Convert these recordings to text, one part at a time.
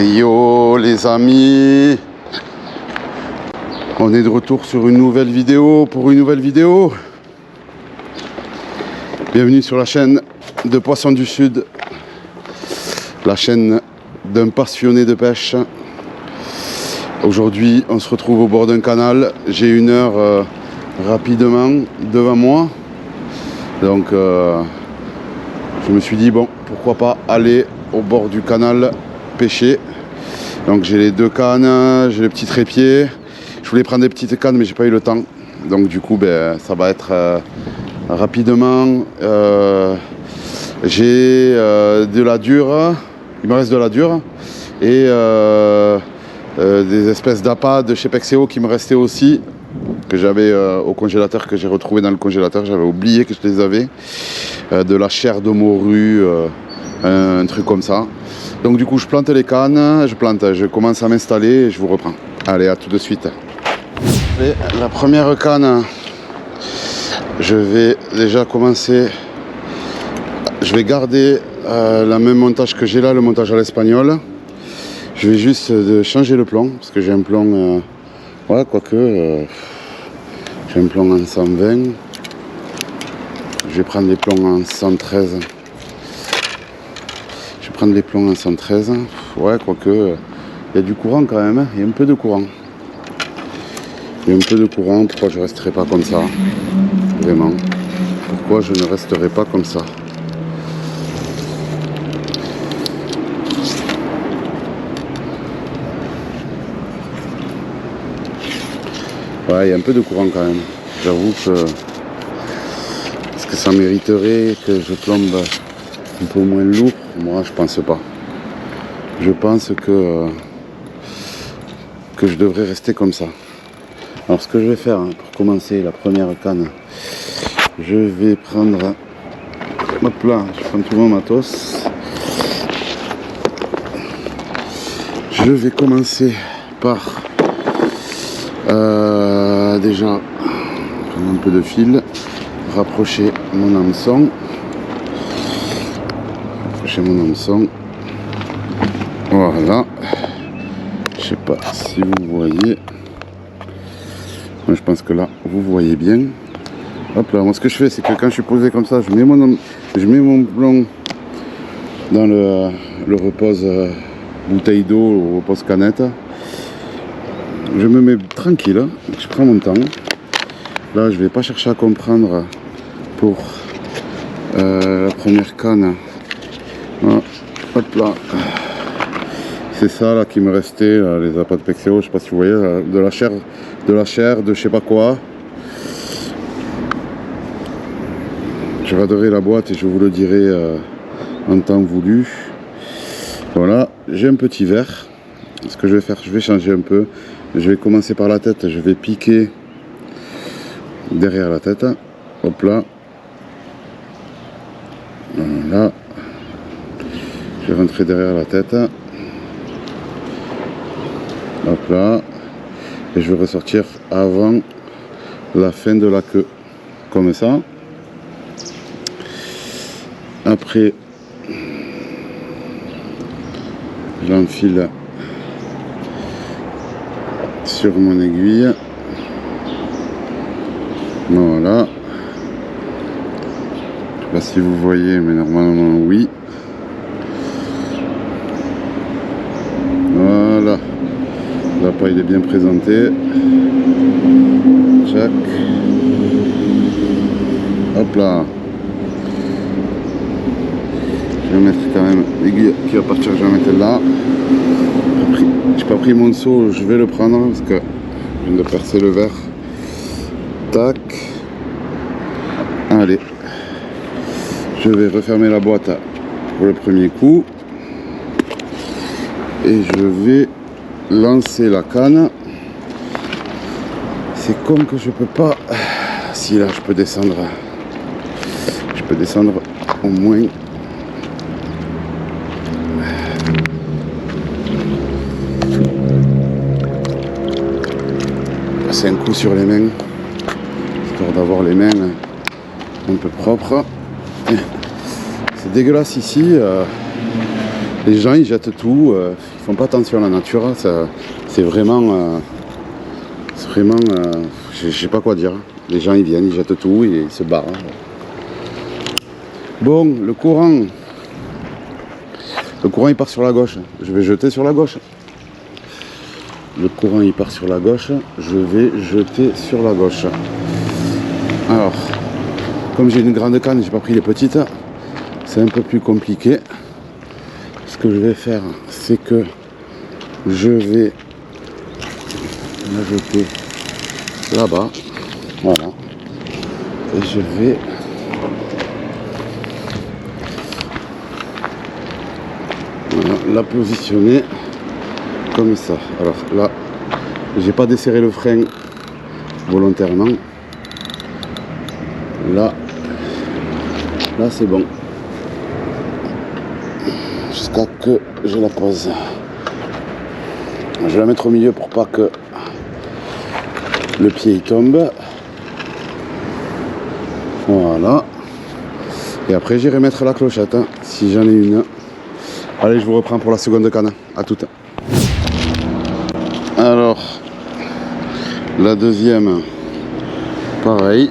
Et yo les amis, on est de retour sur une nouvelle vidéo, Bienvenue sur la chaîne de Poissons du Sud, la chaîne d'un passionné de pêche. Aujourd'hui on se retrouve au bord d'un canal, j'ai une heure rapidement devant moi, donc je me suis dit bon, pourquoi pas aller au bord du canal pêcher. Donc j'ai les deux cannes, j'ai le petit trépied. Je voulais prendre des petites cannes mais j'ai pas eu le temps, donc du coup ça va être rapidement. J'ai de la dure, il me reste de la dure et des espèces d'appâts de chez Pexeo qui me restaient aussi, que j'avais au congélateur, que j'ai retrouvé dans le congélateur, j'avais oublié que je les avais, de la chair de morue, un truc comme ça. Donc du coup je plante les cannes, je commence à m'installer et je vous reprends. Allez, à tout de suite. Et la première canne, je vais déjà commencer, je vais garder le même montage que j'ai là, le montage à l'espagnol. Je vais juste changer le plomb, parce que j'ai un plomb, ouais, quoique, j'ai un plomb en 120. Je vais prendre les plombs en 113. Je vais prendre les plombs en 113. Ouais, quoique, il y a du courant quand même, hein. Il y a un peu de courant. Pourquoi je ne resterai pas comme ça? Vraiment. Pourquoi je ne resterai pas comme ça? Ouais, il y a un peu de courant quand même. J'avoue que... Est-ce que ça mériterait que je plombe un peu moins lourd? Moi, je pense pas. Je pense que je devrais rester comme ça. Alors, ce que je vais faire, hein, pour commencer la première canne, je vais prendre... Hop là, je prends tout mon matos. Je vais commencer par... déjà, prendre un peu de fil, rapprocher mon hameçon. Voilà. Je sais pas si vous voyez. Moi, je pense que là, vous voyez bien. Hop là, moi ce que je fais, c'est que quand je suis posé comme ça, je mets mon plomb dans le repose bouteille d'eau, ou repose canette. Je me mets tranquille, hein. Je prends mon temps. Là, je vais pas chercher à comprendre pour la première canne. Voilà. Hop là. C'est ça là qui me restait, là, les appâts de Pexeo, je sais pas si vous voyez, là, de la chair, de je sais pas quoi. Je raderai la boîte et je vous le dirai en temps voulu. Voilà, j'ai un petit verre. Ce que je vais faire, je vais changer un peu. Je vais commencer par la tête, je vais piquer derrière la tête. Hop là. Voilà. Je vais rentrer derrière la tête. Hop là. Et je vais ressortir avant la fin de la queue. Comme ça. Après, j'enfile sur mon aiguille. Voilà. Je sais pas si vous voyez, mais normalement oui. Voilà. L'appât il est bien présenté. Jack. Hop là. Je vais mettre quand même l'aiguille qui va partir, je vais mettre là. J'ai pas pris mon seau, je vais le prendre parce que je viens de percer le verre. Tac. Allez. Je vais refermer la boîte pour le premier coup. Et je vais lancer la canne. C'est comme que je peux pas... Si là je peux descendre. Je peux descendre au moins... Passer un coup sur les mains. Histoire d'avoir les mains un peu propres. C'est dégueulasse ici. Les gens ils jettent tout, ils font pas attention à la nature, c'est vraiment, je sais pas quoi dire. Les gens ils viennent, ils jettent tout et ils se barrent. Bon, le courant il part sur la gauche, je vais jeter sur la gauche. Le courant il part sur la gauche, je vais jeter sur la gauche. Alors, comme j'ai une grande canne, j'ai pas pris les petites, c'est un peu plus compliqué. Ce que je vais faire, c'est que je vais la jeter là-bas, voilà, et je vais la positionner comme ça. Alors là, j'ai pas desserré le frein volontairement. Là c'est bon. Jusqu'à que je la pose. Je vais la mettre au milieu pour pas que le pied il tombe. Voilà. Et après j'irai mettre la clochette, hein, si j'en ai une. Allez, je vous reprends pour la seconde canne. À toute. Alors, la deuxième, pareil,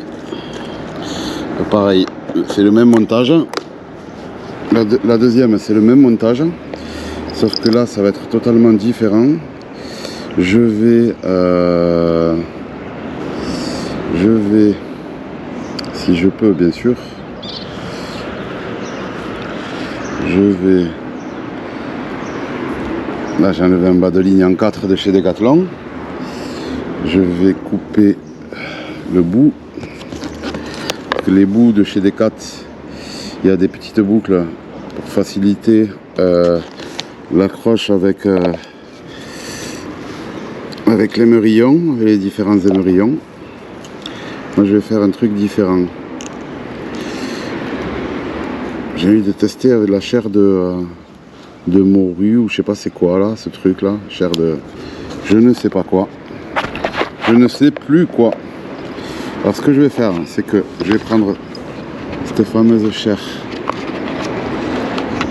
c'est le même montage. La deuxième, c'est le même montage, sauf que là, ça va être totalement différent. Je vais, si je peux, bien sûr, là j'ai enlevé un bas de ligne en 4 de chez Decathlon. Je vais couper le bout. Les bouts de chez Decat, il y a des petites boucles pour faciliter l'accroche avec l'émerillon, avec les différents émerillons. Moi je vais faire un truc différent. J'ai envie de tester avec la chair de morue ou je sais pas c'est quoi là, ce truc là, chair de je ne sais pas quoi, je ne sais plus quoi. Alors ce que je vais faire, c'est que je vais prendre cette fameuse chair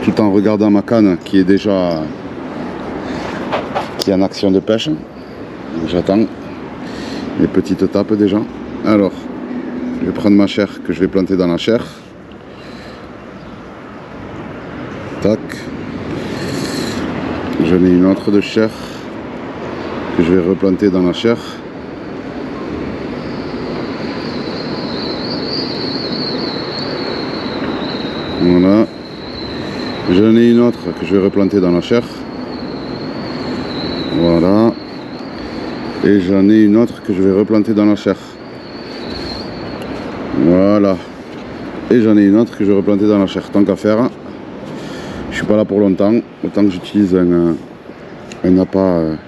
tout en regardant ma canne qui est en action de pêche. J'attends les petites tapes déjà. Alors je vais prendre ma chair que je vais planter dans la chair. Tac. J'en ai une autre de chair que je vais replanter dans la chair. Voilà. J'en ai une autre que je vais replanter dans la chair. Voilà. Et j'en ai une autre que je vais replanter dans la chair. Voilà. Et j'en ai une autre que je vais replanter dans la chair. Tant qu'à faire, je suis pas là pour longtemps. Autant que j'utilise un appât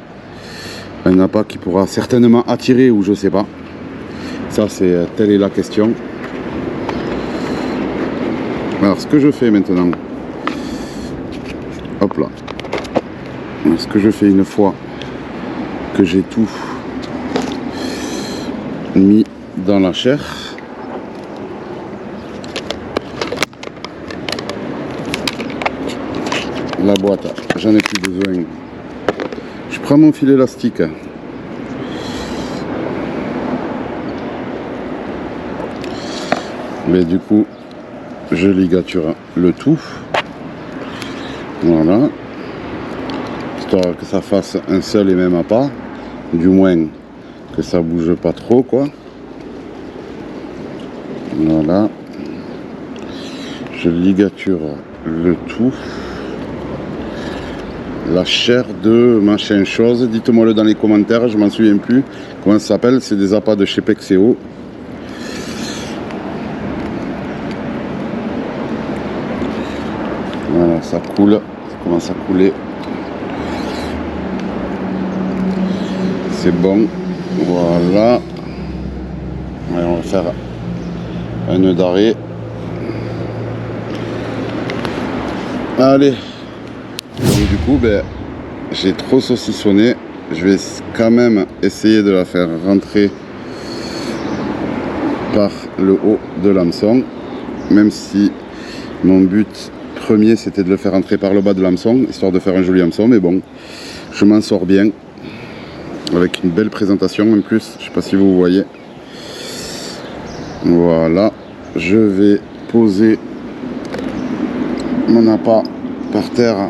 qui pourra certainement attirer ou je sais pas. Ça c'est telle est la question. Alors ce que je fais maintenant, hop là, ce que je fais une fois que j'ai tout mis dans la chair, la boîte, j'en ai plus besoin. Je prends mon fil élastique. Mais du coup, je ligature le tout. Voilà. Histoire que ça fasse un seul et même appât. Du moins que ça bouge pas trop quoi. Voilà. Je ligature le tout. La chair de machin chose, dites-moi le dans les commentaires, je m'en souviens plus comment ça s'appelle, c'est des appâts de chez Pexeo. Voilà, ça coule, ça commence à couler. C'est bon, voilà. Ouais, on va faire un nœud d'arrêt. Allez. Donc du coup, j'ai trop saucissonné. Je vais quand même essayer de la faire rentrer par le haut de l'hameçon. Même si mon but premier, c'était de le faire entrer par le bas de l'hameçon, histoire de faire un joli hameçon, mais bon, je m'en sors bien. Avec une belle présentation en plus, je sais pas si vous voyez. Voilà, je vais poser mon appât par terre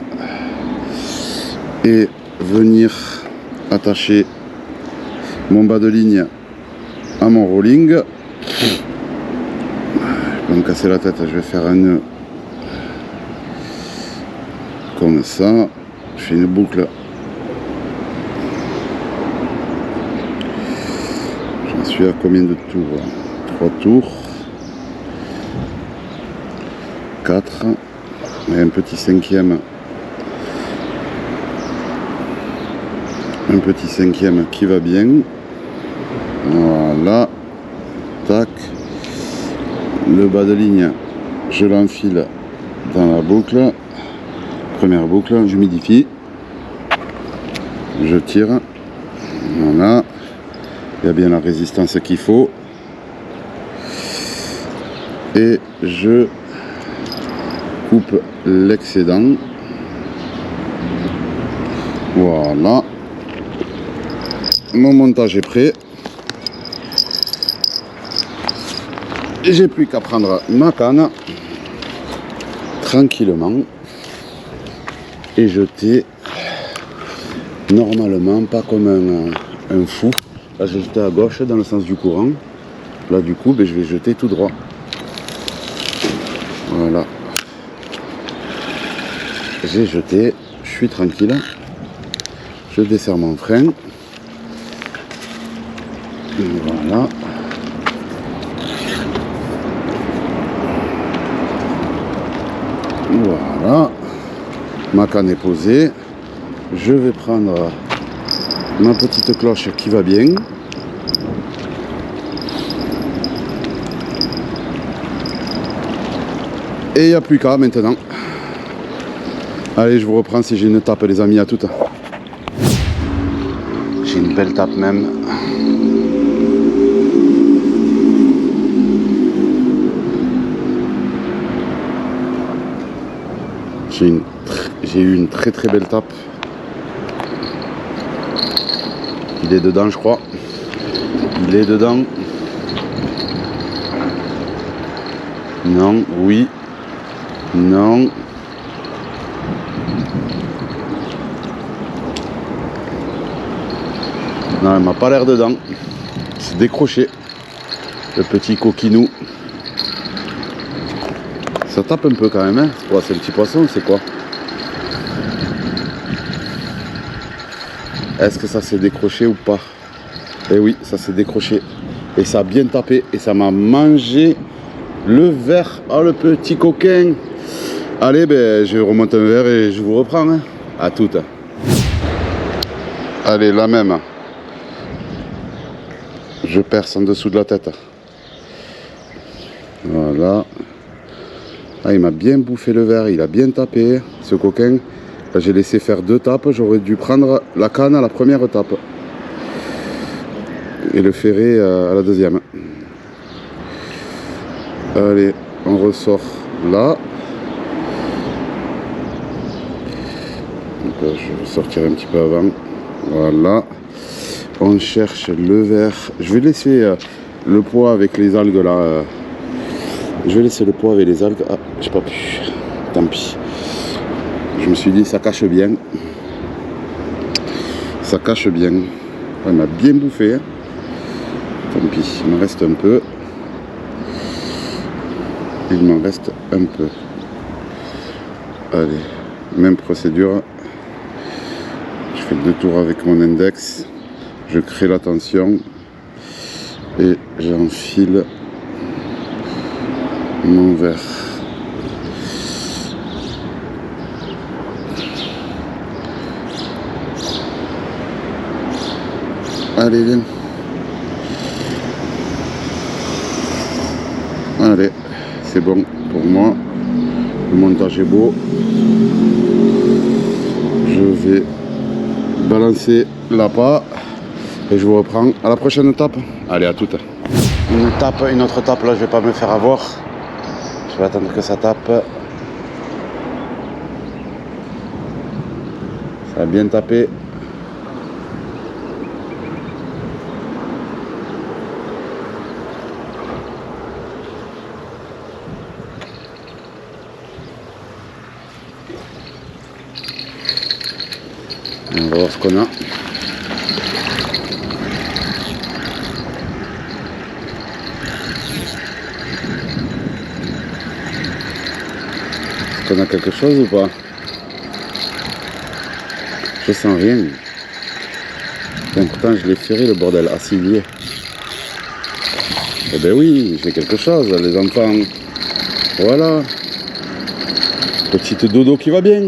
et venir attacher mon bas de ligne à mon rolling. Je vais me casser la tête, je vais faire un nœud comme ça. Je fais une boucle. J'en suis à combien de tours? 3 tours, 4 et un petit cinquième. Un petit cinquième qui va bien. Voilà. Tac. Le bas de ligne, je l'enfile dans la boucle. Première boucle, j'humidifie. Je tire. Voilà. Il y a bien la résistance qu'il faut. Et je coupe l'excédent. Voilà. Mon montage est prêt. Et j'ai plus qu'à prendre ma canne tranquillement et jeter normalement, pas comme un fou. Là j'ai jeté à gauche dans le sens du courant. Là du coup je vais jeter tout droit. Voilà. J'ai jeté, je suis tranquille. Je desserre mon frein. Voilà. Voilà. Ma canne est posée. Je vais prendre ma petite cloche qui va bien. Et il n'y a plus qu'à maintenant. Allez, je vous reprends si j'ai une tape, les amis, à toutes. J'ai une belle tape même. J'ai eu une très très belle tape. Il est dedans, je crois. Il est dedans. Non, oui. Non. Non, elle m'a pas l'air dedans. C'est décroché. Le petit coquinou. Ça tape un peu quand même, hein. C'est quoi, c'est le petit poisson, c'est quoi? Est-ce que ça s'est décroché ou pas? Eh oui, ça s'est décroché. Et ça a bien tapé. Et ça m'a mangé le verre. Oh, le petit coquin. Allez, je remonte un verre et je vous reprends. Hein. À toutes. Allez, la même. Je perce en dessous de la tête. Voilà. Ah, il m'a bien bouffé le verre, il a bien tapé, ce coquin. Là, j'ai laissé faire 2 tapes, j'aurais dû prendre la canne à la première tape. Et le ferrer à la deuxième. Allez, on ressort là. Donc, je vais sortir un petit peu avant. Voilà. On cherche le verre. Je vais laisser le poids avec les algues là. Je vais laisser le poids avec les algues. Ah, j'ai pas pu. Tant pis. Je me suis dit, ça cache bien. Ça cache bien. Elle m'a bien bouffé. Tant pis, il m'en reste un peu. Il m'en reste un peu. Allez, même procédure. Je fais 2 tours avec mon index. Je crée la tension. Et j'enfile mon verre. Allez, viens. Allez, c'est bon pour moi. Le montage est beau. Je vais balancer l'appât et je vous reprends à la prochaine étape. Allez, à toute. Une autre tape là, je vais pas me faire avoir. Je vais attendre que ça tape. Ça a bien tapé. On va voir ce qu'on a. Est-ce qu'on a quelque chose ou pas? Je sens rien. Bon, pourtant je l'ai ferré le bordel. Ah si, il y est. Eh ben oui, j'ai quelque chose, les enfants. Voilà. Petite dodo qui va bien.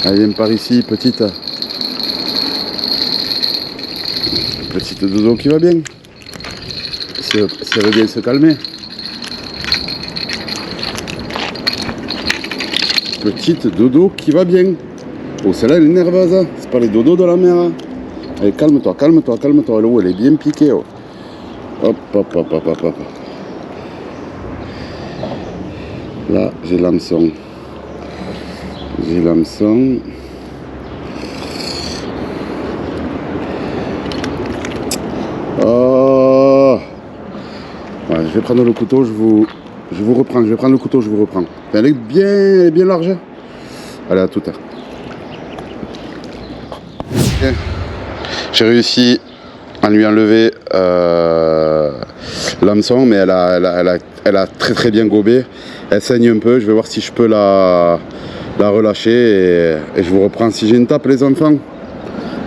Allez, viens par ici, petite. Petite dodo qui va bien. Si elle veut bien se calmer. Petite dodo qui va bien. Oh, celle-là, elle est nerveuse. Hein. C'est pas les dodos de la mer. Hein. Allez, calme-toi, calme-toi, calme-toi. Elle est bien piquée. Oh. Hop, hop, hop, hop, hop, hop. Là, j'ai l'hameçon. J'ai l'hameçon. Oh. Ouais, je vais prendre le couteau, je vous reprends. Je vais prendre le couteau, je vous reprends. Elle est bien large. Allez, à tout à l'heure. Okay. J'ai réussi à lui enlever l'hameçon, mais elle a très bien gobé. Elle saigne un peu, je vais voir si je peux la relâcher et je vous reprends si j'ai une tape, les enfants.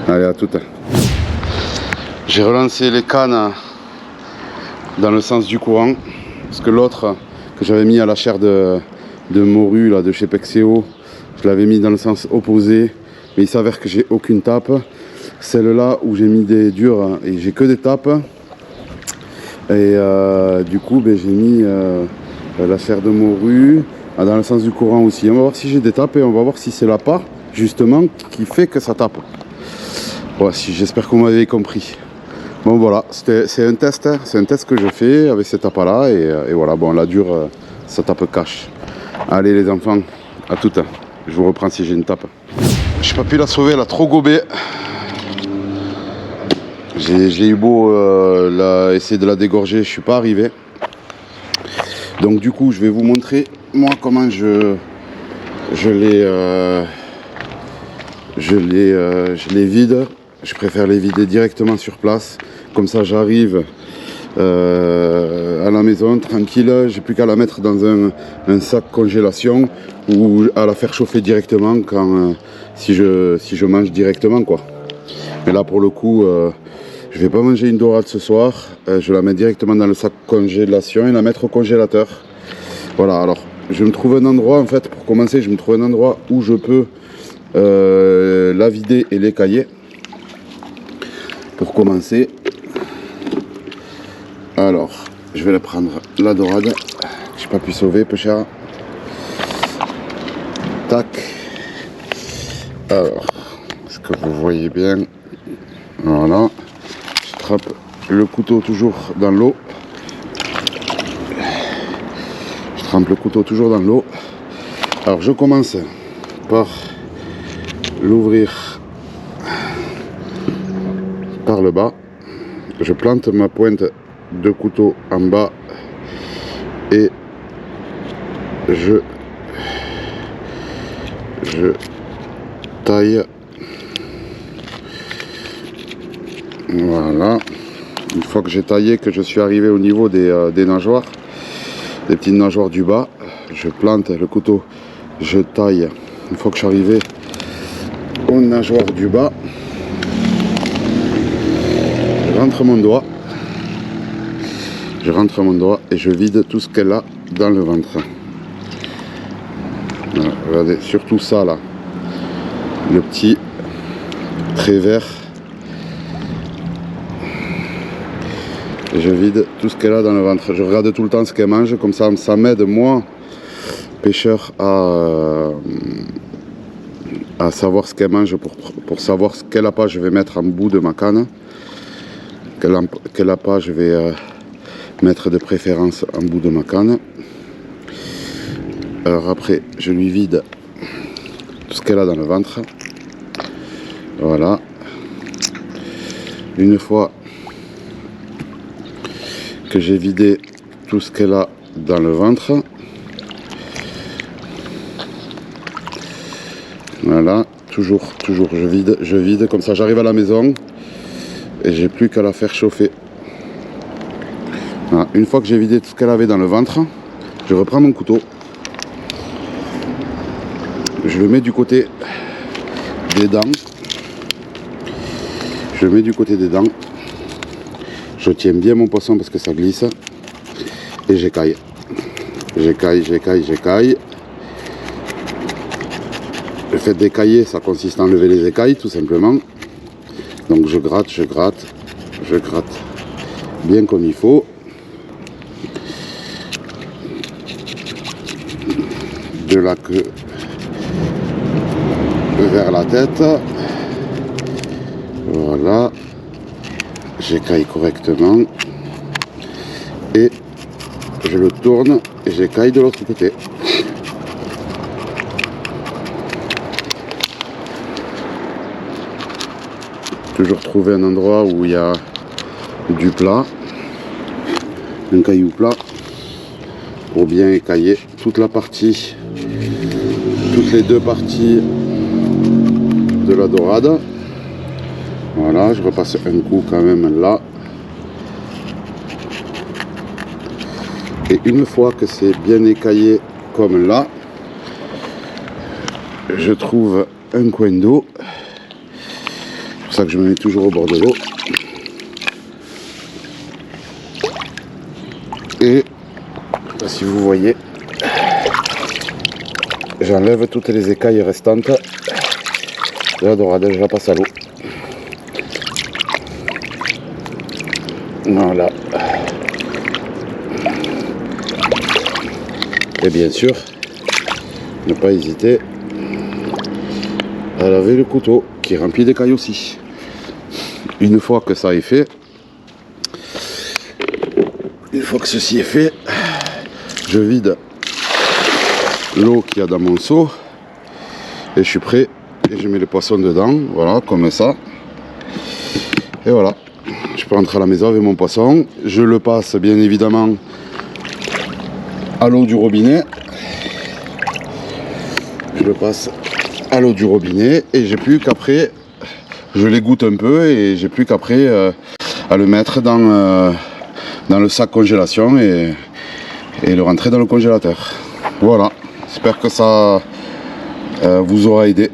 Allez, à tout à l'heure. J'ai relancé les cannes dans le sens du courant, parce que l'autre que j'avais mis à la chair de morue là, de chez Pexeo, je l'avais mis dans le sens opposé, mais il s'avère que j'ai aucune tape. Celle-là où j'ai mis des durs et j'ai que des tapes, et du coup ben, j'ai mis la chair de morue dans le sens du courant aussi. On va voir si j'ai des tapes et on va voir si c'est la part justement qui fait que ça tape. Voilà, j'espère que vous m'avez compris. Bon voilà, c'est un test que je fais avec cette tape là et voilà, bon la dure ça tape cash. Allez les enfants, à tout, je vous reprends si j'ai une tape. J'ai pas pu la sauver, elle a trop gobé. J'ai eu beau essayer de la dégorger, je suis pas arrivé. Donc du coup je vais vous montrer moi comment je les vide. Je préfère les vider directement sur place. Comme ça j'arrive à la maison tranquille. J'ai plus qu'à la mettre dans un sac congélation ou à la faire chauffer directement quand si je mange directement quoi. Mais là pour le coup je vais pas manger une dorade ce soir. Je vais la mettre directement dans le sac congélation et la mettre au congélateur. Voilà, alors je me trouve un endroit en fait pour commencer. Je me trouve un endroit où je peux la vider et l'écailler. Pour commencer, alors je vais la prendre la dorade, j'ai pas pu sauver peu cher. Tac. Alors, est-ce que vous voyez bien? Voilà. Je trappe le couteau toujours dans l'eau. Je trempe le couteau toujours dans l'eau. Alors je commence par l'ouvrir par le bas, je plante ma pointe de couteau en bas et je taille. Voilà, une fois que j'ai taillé, que je suis arrivé au niveau des nageoires, des petites nageoires du bas, je plante le couteau, je taille. Une fois que je suis arrivé aux nageoires du bas, je rentre mon doigt et je vide tout ce qu'elle a dans le ventre. Voilà, regardez, surtout ça là, le petit trait vert. Et je vide tout ce qu'elle a dans le ventre. Je regarde tout le temps ce qu'elle mange, comme ça m'aide moi, pêcheur, à savoir ce qu'elle mange pour savoir ce qu'elle n'a pas. Je vais mettre en bout de ma canne. Qu'elle n'a pas, je vais mettre de préférence en bout de ma canne. Alors après, je lui vide tout ce qu'elle a dans le ventre. Voilà. Une fois que j'ai vidé tout ce qu'elle a dans le ventre, voilà, toujours je vide, comme ça j'arrive à la maison et j'ai plus qu'à la faire chauffer. Voilà. Une fois que j'ai vidé tout ce qu'elle avait dans le ventre, je reprends mon couteau, je le mets du côté des dents, je tiens bien mon poisson parce que ça glisse et j'écaille. Le fait d'écailler, ça consiste à enlever les écailles tout simplement. Donc je gratte bien comme il faut. De la queue vers la tête. Voilà. J'écaille correctement. Et je le tourne et j'écaille de l'autre côté. Toujours trouver un endroit où il y a du plat, un caillou plat, pour bien écailler toute la partie, toutes les deux parties de la dorade. Voilà, je repasse un coup quand même là. Et une fois que c'est bien écaillé comme là, je trouve un coin d'eau. C'est pour ça que je me mets toujours au bord de l'eau. Et si vous voyez, j'enlève toutes les écailles restantes de la dorade, je la passe à l'eau. Voilà. Et bien sûr, ne pas hésiter à laver le couteau qui est rempli d'écailles aussi. Une fois que ça est fait, une fois que ceci est fait, je vide l'eau qu'il y a dans mon seau et je suis prêt et je mets le poisson dedans, voilà, comme ça. Et voilà, je peux rentrer à la maison avec mon poisson. Je le passe bien évidemment à l'eau du robinet. Je le passe à l'eau du robinet et j'ai plus qu'après, je l'égoutte un peu et j'ai plus qu'après à le mettre dans le sac congélation et le rentrer dans le congélateur. Voilà, j'espère que ça vous aura aidé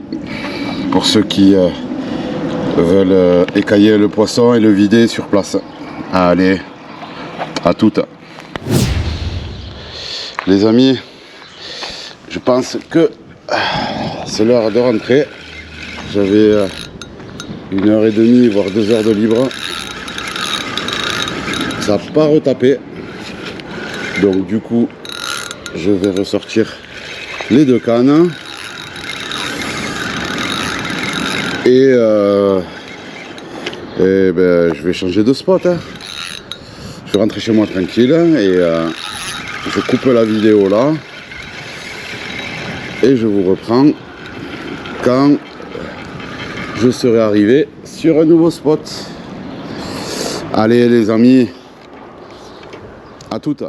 pour ceux qui veulent écailler le poisson et le vider sur place. Allez, à toutes. Les amis, je pense que c'est l'heure de rentrer. J'avais 1h30 voire 2 heures de libre. Ça n'a pas retapé. Donc du coup, je vais ressortir les 2 cannes. Et ben, je vais changer de spot. Hein. Je vais rentrer chez moi tranquille et je coupe la vidéo là. Et je vous reprends quand je serai arrivé sur un nouveau spot. Allez les amis, à toutes.